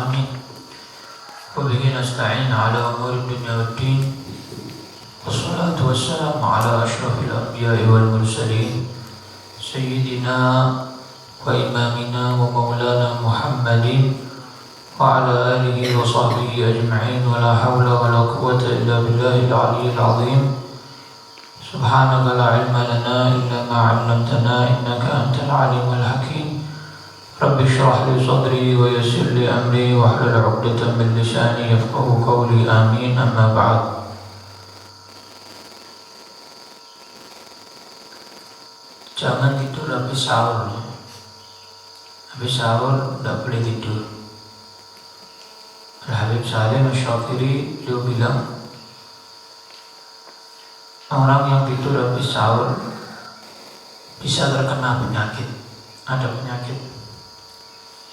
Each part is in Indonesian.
آمين. وبه نستعين على أمور الدنيا والدين. والصلاة والسلام على أشرف الأنبياء والمرسلين سيدنا وإمامنا ومولانا محمد وعلى آله وصحبه أجمعين. ولا حول ولا قوة إلا بالله العلي العظيم. سبحانك لا علم لنا إلا ما علمتنا إنك أنت العليم الحكيم. رب اشرح لي صدري ويسر لي أمري واحلل عقدة من لساني يفقهوا قولي. آمين. أما بعد. Jangan tidur habis sahur. Habis sahur tidak boleh tidur. Al-Habib Salim Asy-Syafiri dia bilang, orang yang tidur habis sahur bisa terkena penyakit. Ada penyakit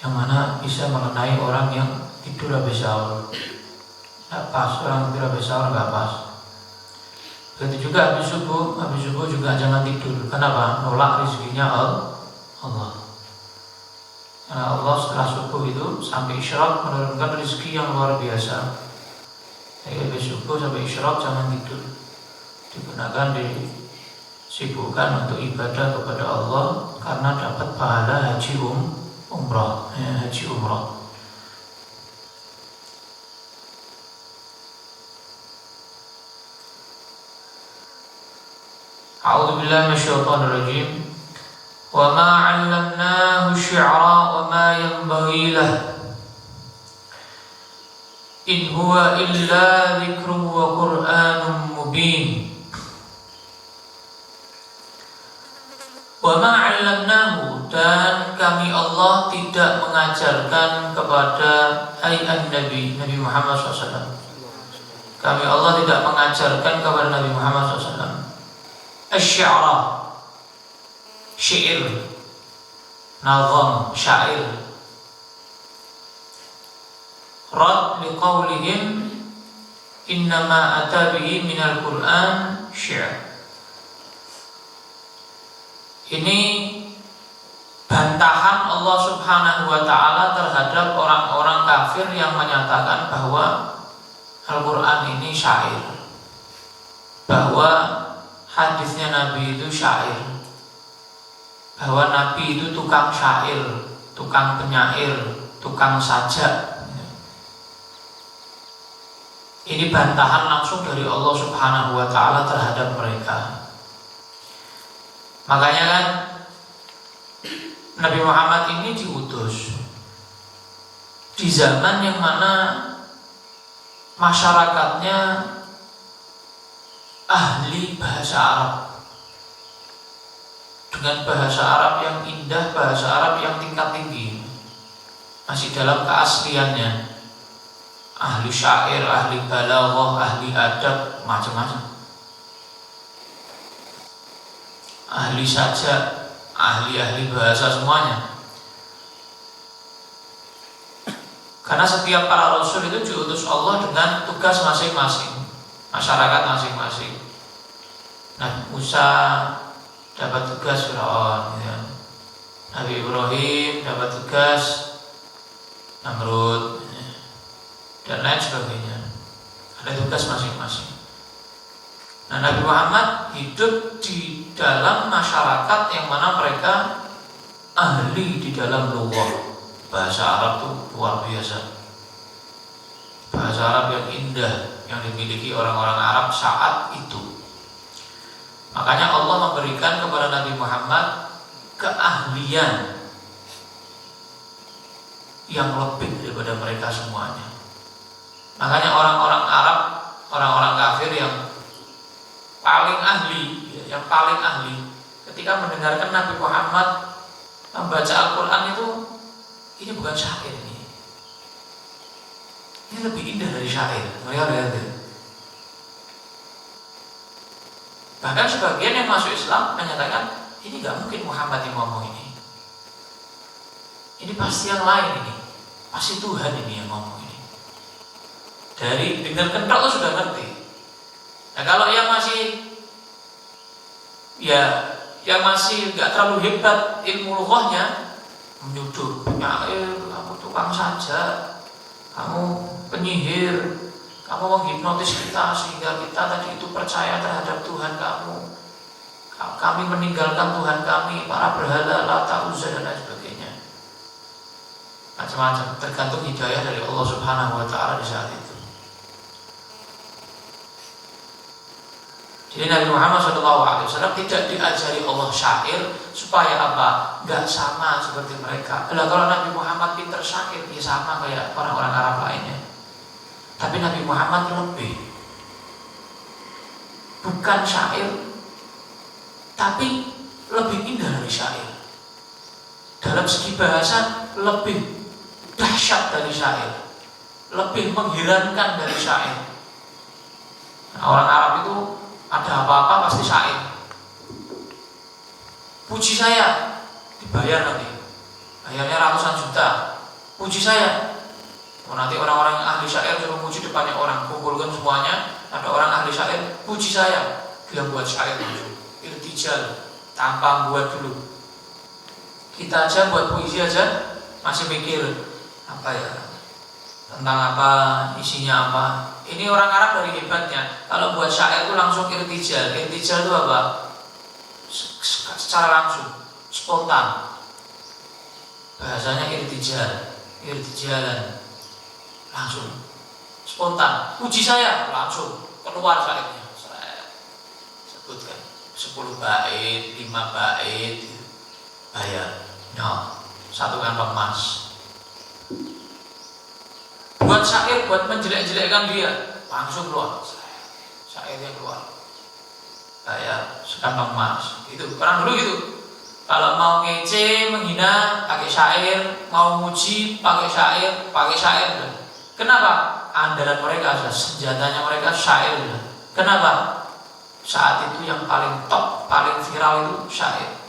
yang mana bisa mengenai orang yang tidur habis sahur. Tidak pas, orang tidur habis sahur tidak pas. Begitu juga habis subuh juga jangan tidur. Kenapa? Nolak rezekinya Allah. Karena Allah setelah subuh itu sampai isyraq menurunkan rezeki yang luar biasa. Jadi habis subuh sampai isyraq jangan tidur. Digunakan, disibukkan untuk ibadah kepada Allah karena dapat pahala haji umrah. Haji umrah. A'udzu billahi minasyaitonir rajim. Wa ma 'allamnahu syi'ra wa ma yanbaghi lahu. In huwa illa dzikrun wa qur'anun mubin. Wa ma 'allamnahu, dan kami Allah tidak mengajarkan kepada Nabi Muhammad SAW. Kami Allah tidak mengajarkan kepada Nabi Muhammad SAW asy-syi'ra, syair, nazam, syair. Rad liqaulihim innama ata bihi minal Qur'an syi'r. Ini bantahan Allah Subhanahu wa ta'ala terhadap orang-orang kafir yang menyatakan bahwa Al-Quran ini syair, bahwa hadisnya Nabi itu syair, bahwa Nabi itu tukang syair, tukang penyair, tukang sajak. Ini bantahan langsung dari Allah Subhanahu wa ta'ala terhadap mereka. Makanya kan Nabi Muhammad ini diutus di zaman yang mana masyarakatnya ahli bahasa Arab, dengan bahasa Arab yang indah, bahasa Arab yang tingkat tinggi, masih dalam keasliannya. Ahli syair, ahli balaghah, ahli adab, macam-macam. Ahli sajak, ahli bahasa, semuanya. Karena setiap para rasul itu diutus Allah dengan tugas masing-masing, masyarakat masing-masing. Nabi Musa dapat tugas Fir'aun, ya. Nabi Ibrahim dapat tugas Namrud, ya, dan lain sebagainya. Ada tugas masing-masing. Nah, Nabi Muhammad hidup di dalam masyarakat yang mana mereka ahli di dalam lughah. Bahasa Arab itu luar biasa. Bahasa Arab yang indah yang dimiliki orang-orang Arab saat itu. Makanya Allah memberikan kepada Nabi Muhammad keahlian yang lebih daripada mereka semuanya. Makanya orang-orang Arab, orang-orang kafir yang paling ahli, ketika mendengarkan Nabi Muhammad membaca Al-Quran itu, ini bukan syair ini. Ini lebih indah dari syair. Mereka lihat. Bahkan sebagian yang masuk Islam menyatakan ini gak mungkin Muhammad yang ngomong ini. Ini pasti yang lain ini. Pasti Tuhan ini yang ngomong ini. Dari dengar kentok lo sudah ngerti. Nah, kalau yang masih gak terlalu hebat ilmu lughahnya, menyudur penyair, kamu tukang saja, kamu penyihir, kamu menghipnotis kita sehingga kita tadi itu percaya terhadap Tuhan kamu. Kami meninggalkan Tuhan kami, para berhala, Lata, Uzza dan lain sebagainya. Macam-macam, tergantung hidayah dari Allah Subhanahu wa Ta'ala di saat itu. Jadi Nabi Muhammad SAW tidak diajari Allah syair supaya apa? Gak sama seperti mereka. Kalau Nabi Muhammad pinter syair, dia sama kayak orang-orang Arab lainnya. Tapi Nabi Muhammad lebih, bukan syair, tapi lebih indah dari syair. Dalam segi bahasa lebih dahsyat dari syair, lebih mengherankan dari syair. Nah, orang Arab itu ada apa-apa pasti syair. Puji saya, dibayar nanti, bayarnya ratusan juta. Puji saya, nanti orang-orang ahli syair suruh puji depannya orang, kumpulkan semuanya, ada orang ahli syair, puji saya, dia buat syair itu, irtijal, tanpa buat dulu. Kita aja buat puisi aja masih mikir apa ya, tentang apa, isinya apa. Ini orang Arab dari hebatnya, kalau buat syair itu langsung irtijal. Irtijal itu apa? Secara langsung, spontan. Bahasanya irtijal, irtijalan, langsung, spontan. Puji saya, langsung keluar syairnya. Saya sebutkan 10 bait, 5 bait, bayar, no, 1 kantong emas. Buat syair, buat menjelek-jelekkan dia, langsung keluar syairnya keluar, bayar, sekantong emas. Itu orang dulu gitu. Kalau mau ngece, menghina, pakai syair. Mau muji, pakai syair. Kenapa? Andalan mereka, senjatanya mereka syair. Kenapa? Saat itu yang paling top, paling viral itu syair.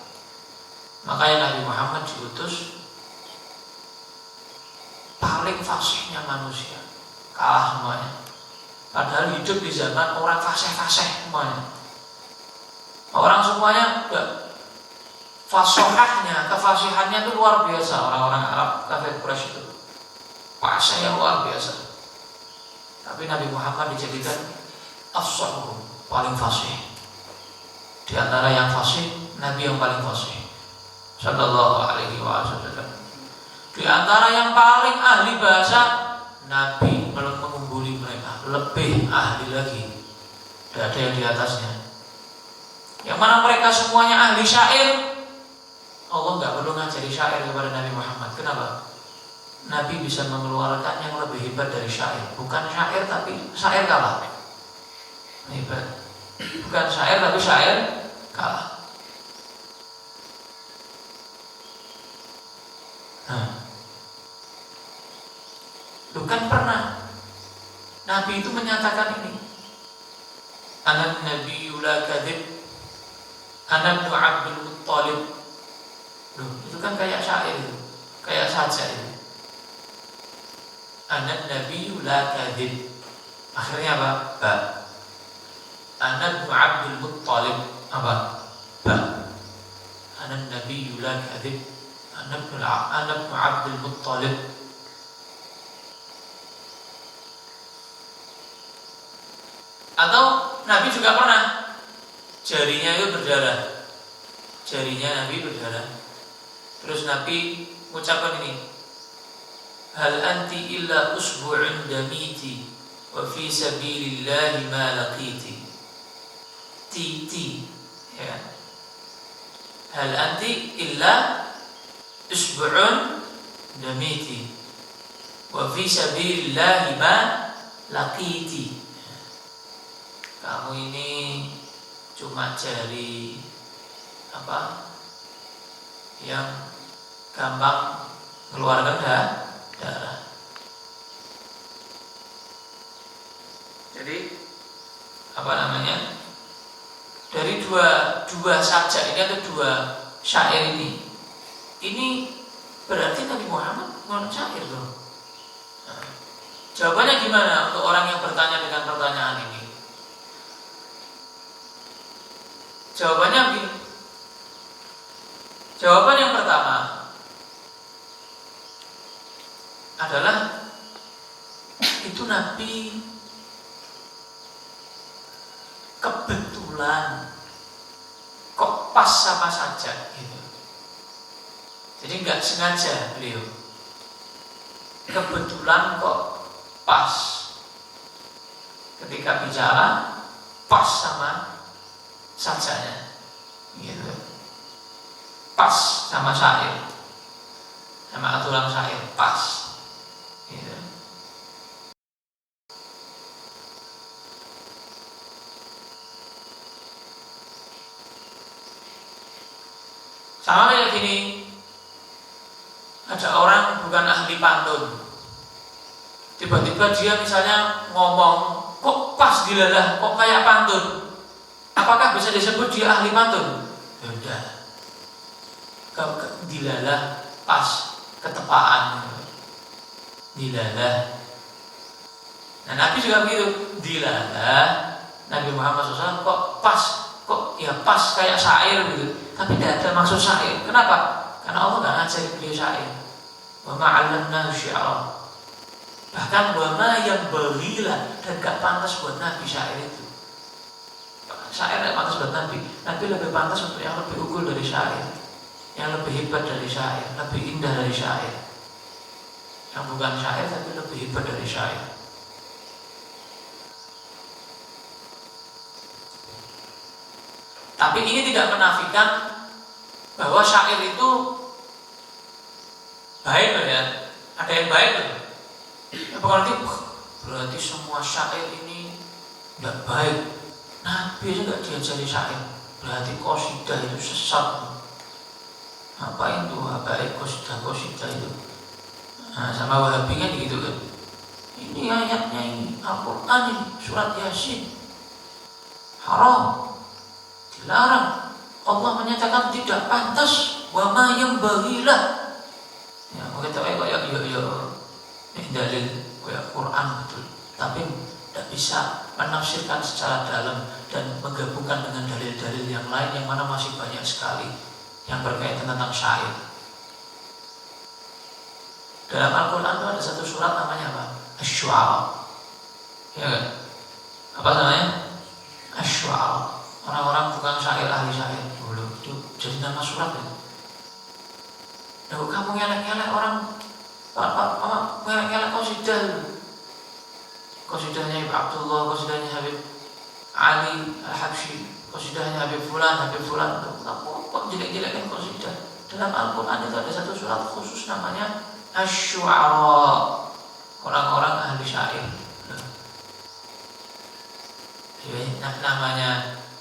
Makanya Nabi Muhammad diutus paling fasihnya manusia, kalah semuanya. Padahal hidup di zaman orang fasih-fasih semuanya. Orang semuanya fasohahnya, kefasihannya itu luar biasa. Orang-orang Arab kafir Quraisy itu fasih yang luar biasa. Tapi Nabi Muhammad dijadikan afsahum, paling fasih. Di antara yang fasih, Nabi yang paling fasih, sallallahu alaihi wasallam. Di antara yang paling ahli bahasa, Nabi mengungguli mereka, lebih ahli lagi. Tidak ada yang di atasnya. Yang mana mereka semuanya ahli syair, Allah nggak perlu ngajari syair kepada Nabi Muhammad. Kenapa? Nabi bisa mengeluarkan yang lebih hebat dari syair. Bukan syair tapi syair kalah. Hebat. Bukan syair tapi syair kalah. Nah, bukan pernah Nabi itu menyatakan ini. Anak Nabi la kadzib, anak Abdul Muttalib. Loh, itu kan kayak syair itu, kayak saja itu. Anak Nabi la kadzib. Akhirnya apa? Ba. Anak Abdul Muttalib. Apa? Ba. Anak Nabi la kadzib. Anak Abdul Muttalib. Atau Nabi juga pernah jarinya itu berdarah. Jarinya Nabi berdarah. Terus Nabi mengucapkan ini, hal anti illa usbu'un damiti wa fi sabilillahi ma laqiti. Ti ya. Hal anti illa usbu'un damiti wa fi sabilillahi ma laqiti. Kamu ini cuma jari apa yang gampang mengeluarkan darah. Jadi apa namanya? Dari dua saja ini ada 2 syair ini. Ini berarti Nabi Muhammad ngomong syair dong. Nah, jawabannya gimana untuk orang yang bertanya dengan pertanyaan ini? Jawabannya begini. Jawaban yang pertama adalah itu Nabi kebetulan kok pas sama saja gitu. Jadi nggak sengaja beliau, kebetulan kok pas ketika bicara pas sama sajanya gitu, pas sama syair, sama aturan syair pas gitu. Sama kayak gini, ada orang bukan ahli pantun, tiba-tiba dia misalnya ngomong kok pas dilalah, kok kayak pantun, apakah bisa disebut dia ahli pantun? Ya udah, dilalah pas, ketepaan, dilalah. Nah Nabi juga begitu, dilalah Nabi Muhammad SAW kok pas, kok ya pas kayak syair gitu, tapi tidak ada maksud syair. Kenapa? Karena Allah nggak ngajari beliau syair. Wa ma'allamnahu syi'ra. Bahkan wa ma yang berilah, dan gak pantas buat Nabi syair itu. Syair gak pantas buat Nabi. Nabi lebih pantas untuk yang lebih unggul dari syair, yang lebih hebat dari syair, lebih indah dari syair, yang bukan syair tapi lebih hebat dari syair. Tapi ini tidak menafikan bahwa syair itu baik loh ya. Ada yang baik loh. Ya, berarti semua syair ini tidak baik. Nabi juga diajari syair. Berarti qasidah itu sesat. Apa itu baik qasidah itu? Nah, sama Wahabi kan gitu kan. Ini ayatnya ini Al-Quran ini surat Yasin haram, dilarang. Allah menyatakan tidak pantas, wa ma yang bagilah. Ya, kita kayak ini dalil kayak Quran betul, tapi tidak bisa menafsirkan secara dalam dan menggabungkan dengan dalil-dalil yang lain yang mana masih banyak sekali yang berkaitan tentang syair. Dalam Al-Quran itu ada satu surat namanya apa? Asy-Syu'ara. Ya kan? Apa namanya? Asy-Syu'ara. Orang-orang tukang syair, ahli syair dulu itu jadi nama surat ya. Nah, kamu ngelek-ngelek orang, ngelek-ngelek qasidah, qasidahnya Ibnu Abdullah, qasidahnya Habib Ali Al-Habsyi, qasidahnya Habib Fulan. Kamu kok jelek-jelekin qasidah? Dalam Al-Quran itu ada satu surat khusus namanya Asy-Syu'ara, orang-orang ahli syair.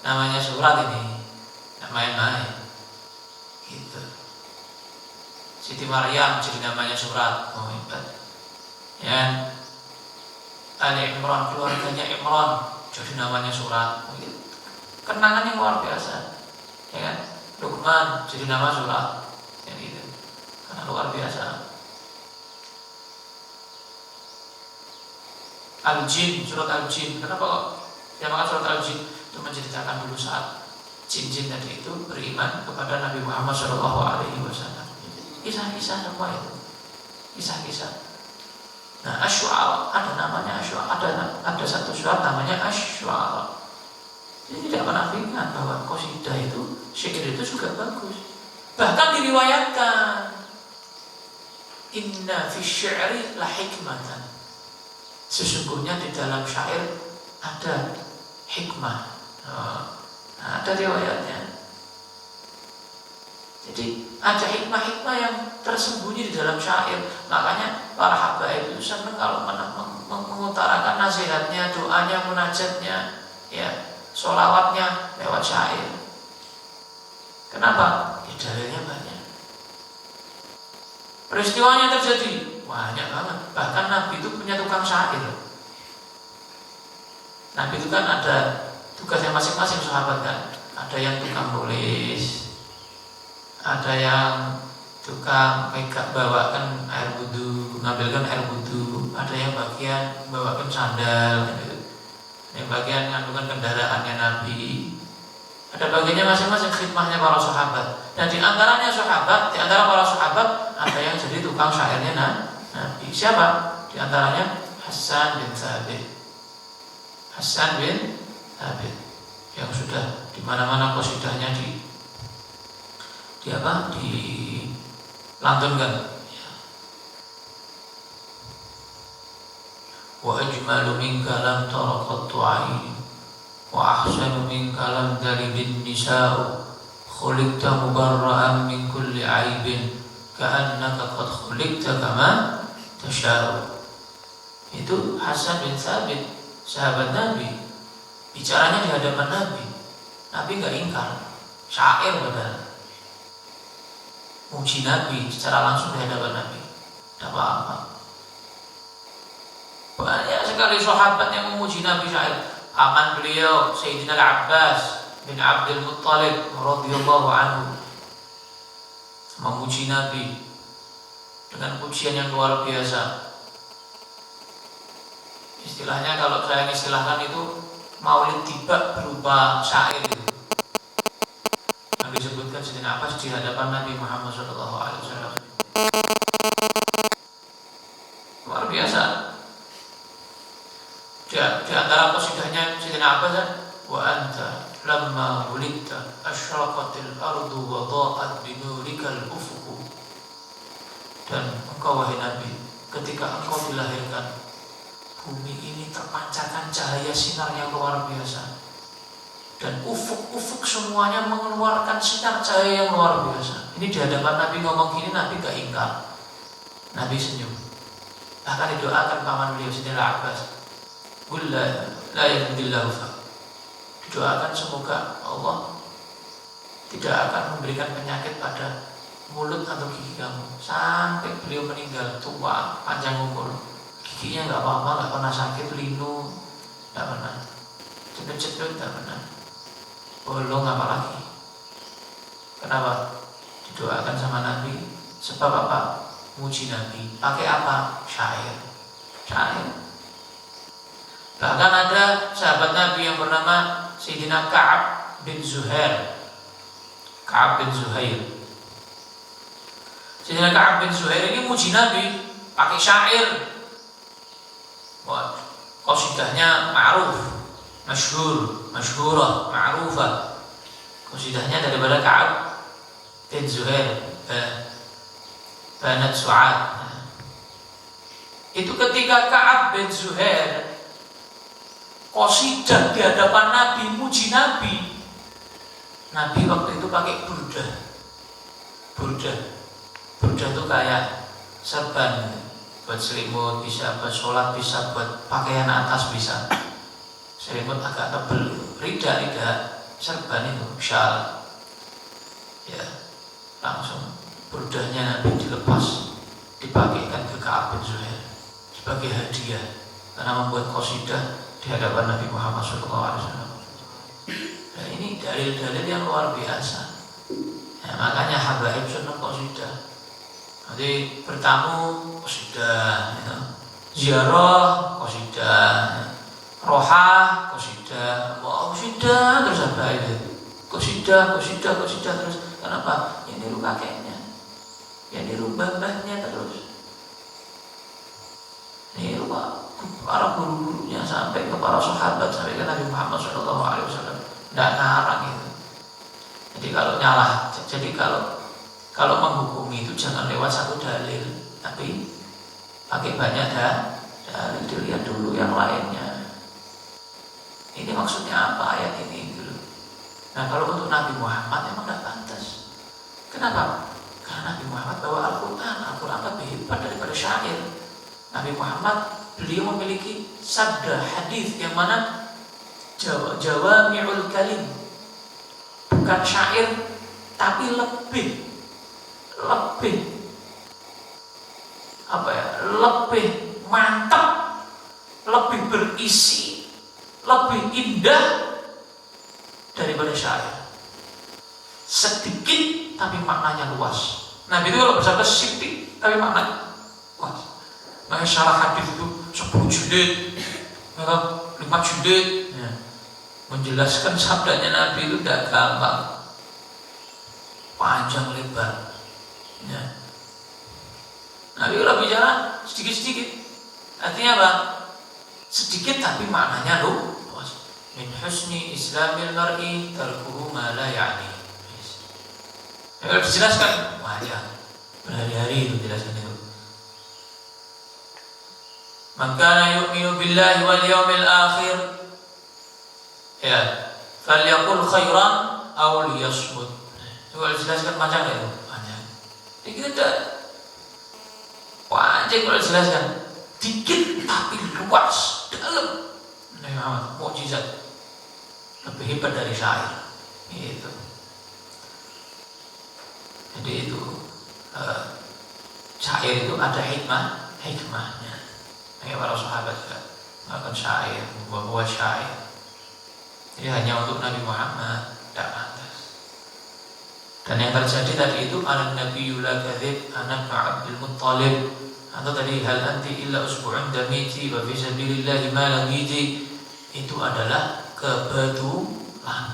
Namanya surat ini, main-main gitu. Siti Maryam jadi namanya surat, oh hebat. Ya, Ali Imran, keluarganya Imran jadi namanya surat, gitu. Kenangannya luar biasa, ya kan? Luqman jadi nama surat, ya gitu. Karena luar biasa. Al-Jin, surat Al-Jin. Kenapa kok dinamakan surat Al-Jin? Itu menceritakan dulu saat jin-jin tadi itu beriman kepada Nabi Muhammad SAW. Kisah-kisah semua itu, kisah-kisah. Nah, Asy-Syu'ara ada namanya Asy-Syu'ara, ada satu surat namanya Asy-Syu'ara. Jadi tidak menafikan bahwa qasidah itu, syair itu juga bagus. Bahkan diriwayatkan, inna fi syi'ri la hikmatan. Sesungguhnya di dalam syair ada hikmah. Ada riwayatnya. Jadi ada hikmah-hikmah yang tersembunyi di dalam syair. Makanya para habaib itu senang kalau mengutarakan nasihatnya, doanya, munajatnya, ya, sholawatnya lewat syair. Kenapa? Ya, dalilnya banyak. Peristiwanya terjadi banyak banget. Bahkan Nabi itu punya tukang syair. Nabi itu kan ada tugasnya masing-masing sahabat kan. Ada yang tukang nulis, ada yang tukang bawakan air wudu, ngambilkan air wudu, ada yang bagian bawakan sandal, gitu. Yang bagian ngambilkan kendaraannya Nabi. Ada bagiannya masing-masing khidmahnya para sahabat. Dan di antaranya sahabat, di antara para sahabat ada yang jadi tukang syairnya Nabi. Siapa? Di antaranya Hasan bin Thabit. Hasan bin Thabit yang sudah di mana-mana qasidahnya dilantunkan. Wa ajmalu minka lam tara qattu 'aini wa ahsanu minka lam talidin nisa'u khuliqta mubarra'an min kulli 'aibin ka'annaka qad khuliqta kama tasha'u. Itu Hasan bin Thabit, sahabat Nabi, bicaranya di hadapan Nabi. Nabi enggak ingkar, syair padahal, muji Nabi secara langsung di hadapan Nabi, tidak apa-apa. Banyak sekali sahabat yang memuji Nabi syair. Paman beliau Sayyidina Al-Abbas bin Abdul Muttalib radhiyallahu anhu memuji Nabi dengan pujian yang luar biasa. Istilahnya kalau saya istilahkan itu maulid tiba berupa syair itu yang disebutkan Sayyidina Abbas di hadapan Nabi Muhammad SAW. Luar biasa. Di antara qasidahnya Sayyidina Abbas, wa anta lamma wulidta asyraqatil ardu wa dha'at binurikal ufuq. Dan engkau wahai Nabi, ketika engkau dilahirkan, bumi ini terpancarkan cahaya sinar yang luar biasa, dan ufuk-ufuk semuanya mengeluarkan sinar cahaya yang luar biasa. Ini di hadapan Nabi ngomong gini, Nabi gak ingkar, Nabi senyum. Bahkan didoakan paman beliau Sayyidina Abbas, la yahdillahu fa. Didoakan semoga Allah tidak akan memberikan penyakit pada mulut atau gigi kamu sampai beliau meninggal tua panjang umur. Giginya nggak apa-apa, nggak pernah sakit, linu nggak pernah, cepet-cepet nggak pernah, bolong apalagi. Kenapa? Didoakan sama Nabi. Sebab apa? Muji Nabi. Pakai apa? Syair. Bahkan ada sahabat Nabi yang bernama Sayyidina Ka'ab bin Zuhair. Sayyidina Ka'ab bin Zuhair ini muji Nabi pakai syair. Wah, qasidahnya ma'ruf, masyhurah, ma'rufah. Qasidahnya daripada Ka'ab bin Zuhair, Banat Su'ad. Itu ketika Ka'ab bin Zuhair qasidah di hadapan Nabi, muji Nabi. Nabi waktu itu pakai burdah. Burdah itu kayak serban, buat selimut bisa, buat sholat bisa, buat pakaian atas bisa. Selimut agak tebel, rida serban itu, syal. Ya, langsung burdahnya Nabi dilepas, dipakaikan ke Ka'ab bin Zuhair sebagai hadiah karena membuat qasidah di hadapan Nabi Muhammad SAW. Dan ini dalil-dalil yang luar biasa. Ya, makanya habaib senang qasidah. Nanti bertamu qasidah, ya. Ziarah qasidah, ya. Rohah qasidah, qasidah terus habaib. Qasidah terus. Kenapa? Yang niru kakeknya, yang niru mbah-mbahnya terus. Niru para guru-gurunya sampai ke para sahabat, sampai ke Nabi Muhammad SAW. Tidak ngarang itu. Jadi kalau menghukumi itu jangan lewat satu dalil, tapi pakai banyak dalil, dilihat dulu yang lainnya. Ini maksudnya apa ayat ini gitu. Nah, kalau untuk Nabi Muhammad memang tidak pantas. Kenapa? Karena Nabi Muhammad bawa Al-Quran lebih hebat daripada syair. Nabi Muhammad, beliau memiliki sabda hadis yang mana jawami'ul kalim, bukan syair tapi lebih mantap, lebih berisi, lebih indah daripada syair. Sedikit tapi maknanya luas. Nabi itu kalau bersabda sedikit tapi maknanya luas. Makanya syarah hadis itu 10 jilid, 5 jilid, ya. Menjelaskan sabdanya Nabi itu tidak gampang, panjang lebar, ya. Nabi kalau bicara sedikit-sedikit, artinya apa? sedikit tapi maknanya luas. Min husni islamil mar'i tarkuhu ma la ya'ni. Kalau dijelaskan, wajah berhari-hari itu jelaskan itu. Man kana yu'minu billahi wal yawmil akhir, ya, falyaqul khairan aw liyasmut. Coba dijelaskan macam itu. Banyak. Dikit dah. Wajib kalau dijelaskan. Dikit tapi luas, dalam. Nabi Muhammad mukjizat. Lebih hebat dari syair. Itu. Jadi itu syair itu ada hikmahnya. Kayak para sahabat juga melakukan syair, membuat syair. Jadi hanya untuk Nabi Muhammad tidak pantas. Dan yang terjadi tadi itu ala nabiyyu la kadzib ana Abdul Muttalib. Atau tadi hal anti illa usbu'un damiti wa fi sabilillahi ma lagiti. Itu adalah kebetulan.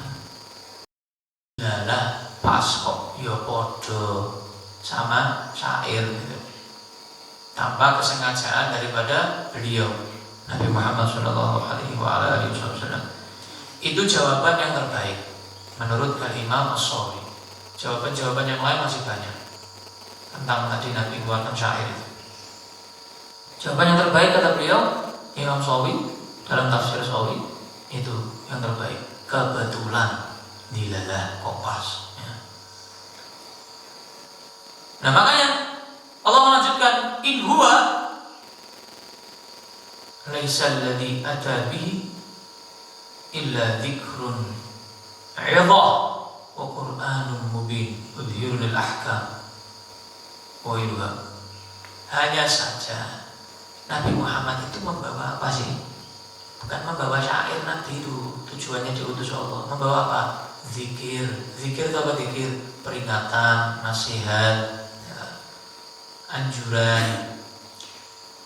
Lalah pas kok ya podo sama syair gitu. Tanpa kesengajaan daripada beliau Nabi Muhammad sallallahu alaihi wasallam. Itu jawaban yang terbaik menurut Imam As-Sawi. Jawaban-jawaban yang lain masih banyak tentang tadi Nabi mengeluarkan syair itu. Jawaban yang terbaik kata beliau Imam Sawi dalam tafsir Sawi itu yang terbaik. Kebetulan dilalah kopas. Ya. Nah makanya Allah melanjutkan in huwa laisa alladhi ata bihi illa dzikrun 'idhah wa Qur'anun mubin yudhhirul ahkam wa ilwa. Hanya saja Nabi Muhammad itu membawa apa sih? Bukan membawa syair nanti itu. Tujuannya diutus Allah. Membawa apa? Zikir. Zikir itu apa zikir? Peringatan, nasihat, ya, anjuran.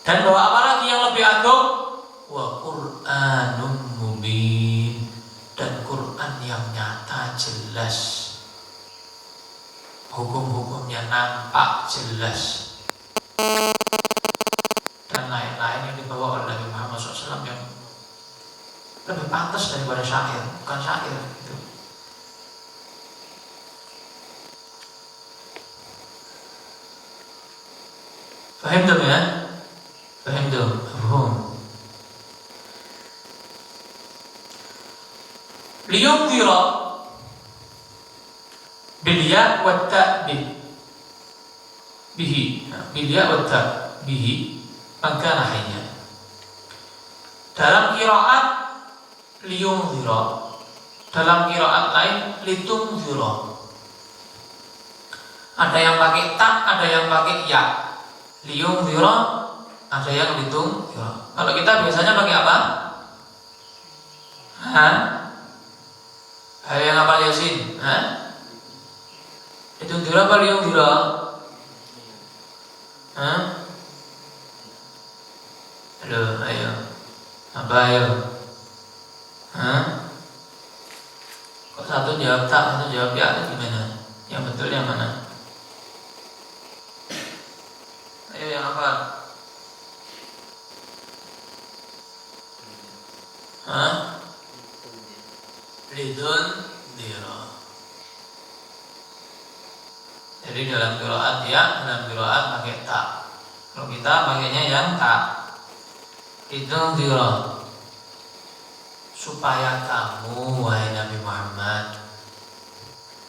Dan bawa apa lagi yang lebih agung? Wa Qur'anun mubin. Dan Quran yang nyata jelas. Hukum-hukumnya nampak jelas. Dan lain-lain yang dibawa oleh Nabi Muhammad SAW yang lebih pantas daripada syair, bukan syair gitu. Faham tuh ya? Faham tuh? Liyunzira bil ya wa ta bihi. Bil ya wa ta bihi maka hayya. Dalam qiraat liyunzira, dalam qiraat lain litunzira. Ada yang pakai ta, ada yang pakai ya. Liyunzira, ada yang litunzira. Kalau kita biasanya pakai apa? Ada yang hafal Yasin? Litunzira apa liyunzira? Halo, ayo. Apa ayo? Kok satu jawab tak, satu jawab ya, gimana? Yang betul yang mana? Ayo yang apa? Lidun diro. Jadi dalam qiraat ya, dalam qiraat pakai tak. Kalau kita pakainya yang tak. Lidun diro. Supaya kamu wahai Nabi Muhammad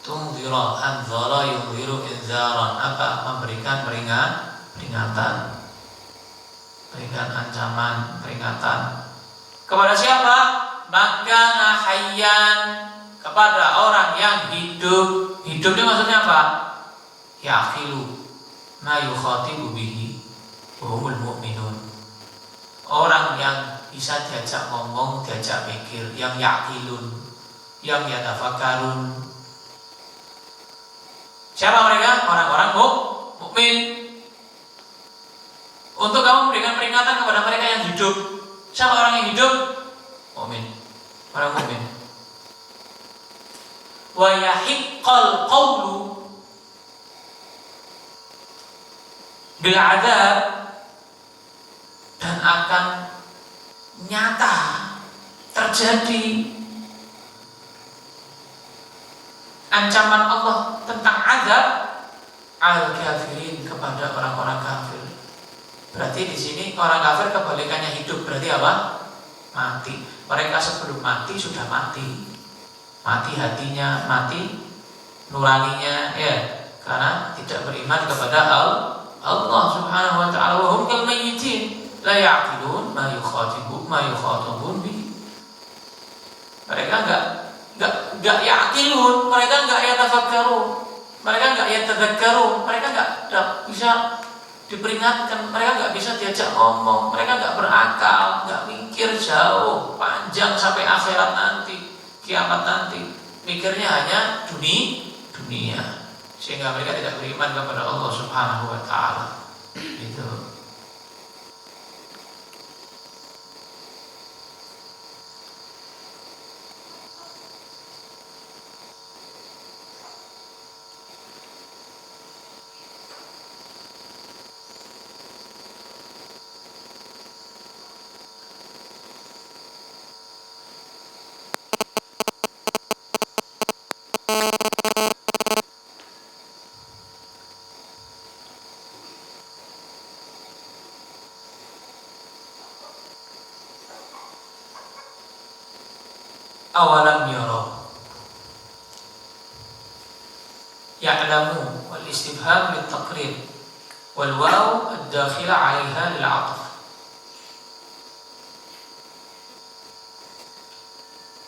tunzira anzara yunziru inzaran, apa? Memberikan peringatan, berikan ancaman, peringatan kepada siapa? Maka hayyan, kepada orang yang hidup. Hidup ini maksudnya apa? Yaqilu ma yukhatibu bihi wa humul mu'minun. Orang yang bisa diajak ngomong, diajak mikir, yang yaqilun, yang yatafakkarun. Siapa mereka? Orang-orang mukmin. Untuk kamu memberikan peringatan kepada mereka yang hidup. Siapa orang yang hidup? Mukmin. Orang mukmin. Wa yahiqqal qawlu bil 'adzab, dan akan nyata terjadi ancaman Allah tentang azab al-kafirin kepada orang-orang kafir. Berarti di sini orang kafir kebalikannya hidup, berarti apa? Mati. Mereka sebelum mati sudah mati. Mati hatinya, mati nuraninya, ya, karena tidak beriman kepada Allah Subhanahu wa taala. Wa hum kal mayyitin la ya'qilun ma yukhatabun bi. Mereka enggak ya'qilun, mereka enggak yatafakkarun, mereka enggak yatadzakkarun, mereka enggak bisa diperingatkan, mereka enggak bisa diajak ngomong, mereka enggak berakal, enggak mikir jauh, panjang sampai akhirat nanti, kiamat nanti. Mikirnya hanya dunia. Sehingga mereka tidak beriman kepada Allah Subhanahu wa taala. Itu. Awalam yara ya'lamu wal istifham lit taqrir wal waw ad-dakhila 'alaiha lil 'athf.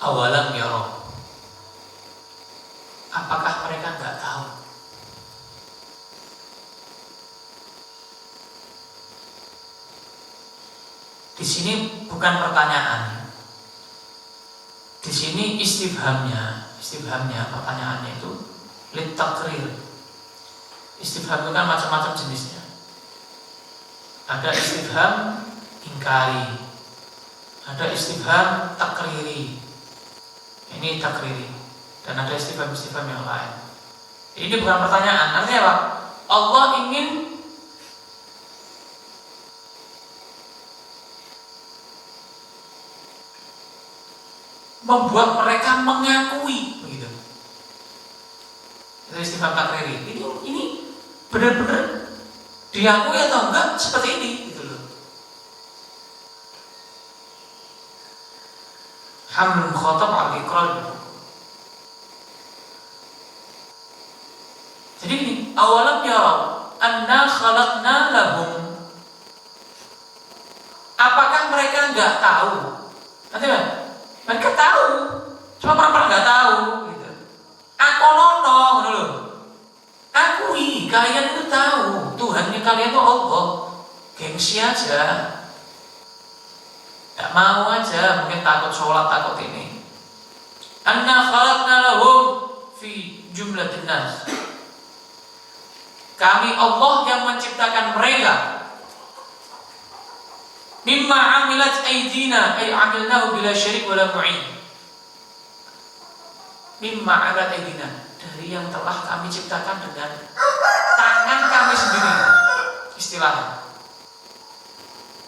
Awalam yara, apakah mereka enggak tahu? Di sini bukan pertanyaan. Di sini istifhamnya pertanyaannya itu lit taqrir. Istifham itu kan macam-macam jenisnya. Ada istifham ingkari, ada istifham takriri. Ini takriri. Dan ada istifham yang lain. Ini bukan pertanyaan. Artinya apa? Allah ingin membuat mereka mengakui, begitu. Itu istifham takriri. Ini benar-benar diakui atau enggak seperti ini, gitu loh. Hamlul mukhatab al-iqrar. Jadi ini awalam yarau anna khalaqna lahum. Apakah mereka enggak tahu? Artinya mereka tahu, cuma pernah nggak tahu. Gitu. Aku nonong dulu. Akui, kalian itu tahu Tuhannya kalian itu Allah. Gengsi aja, nggak mau aja, mungkin takut sholat, takut ini. Anna khalaqna lahum fi jumlatin nas. Kami Allah yang menciptakan mereka. Mimma amilat aydina ay amilnahu bila syarik wala mu'in. Mimma amilat aydina, dari yang telah kami ciptakan dengan tangan kami sendiri. Istilahnya.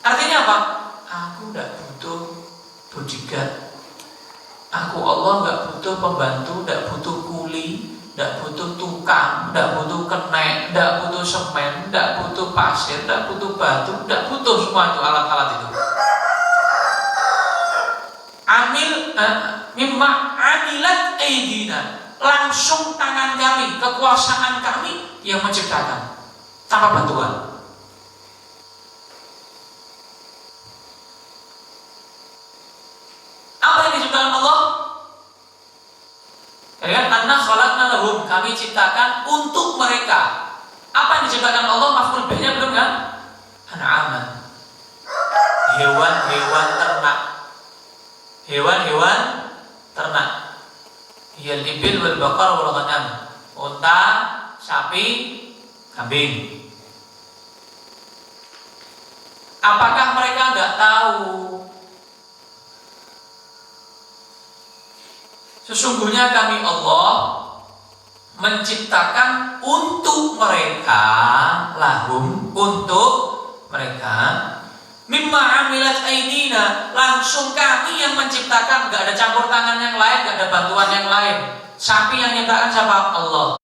Artinya apa? Aku tidak butuh bodyguard. Aku Allah tidak butuh pembantu, tidak butuh kuli, tidak butuh tukang, tidak butuh kenek, tidak butuh semen, tidak butuh pasir, tidak butuh batu, tidak butuh semua itu alat-alat itu. Mimma amilat aydina, langsung tangan kami, kekuasaan kami yang menciptakan tanpa bantuan. Apa yang diciptakan Allah? Ya, anna khalaqna lahum, kami ciptakan untuk mereka. Apa yang diciptakan Allah? Maf'ul bihnya belum kan? An'aman, hewan-hewan ternak. Hewan-hewan ternak. Yal ibil wal baqar wal ghanam. Unta, sapi, kambing. Apakah mereka enggak tahu? Sesungguhnya kami Allah menciptakan untuk mereka, lahum, untuk mereka, Mimma amilat aidina, langsung kami yang menciptakan, gak ada campur tangan yang lain, gak ada bantuan yang lain. Sapi yang nyiptakan siapa? Allah.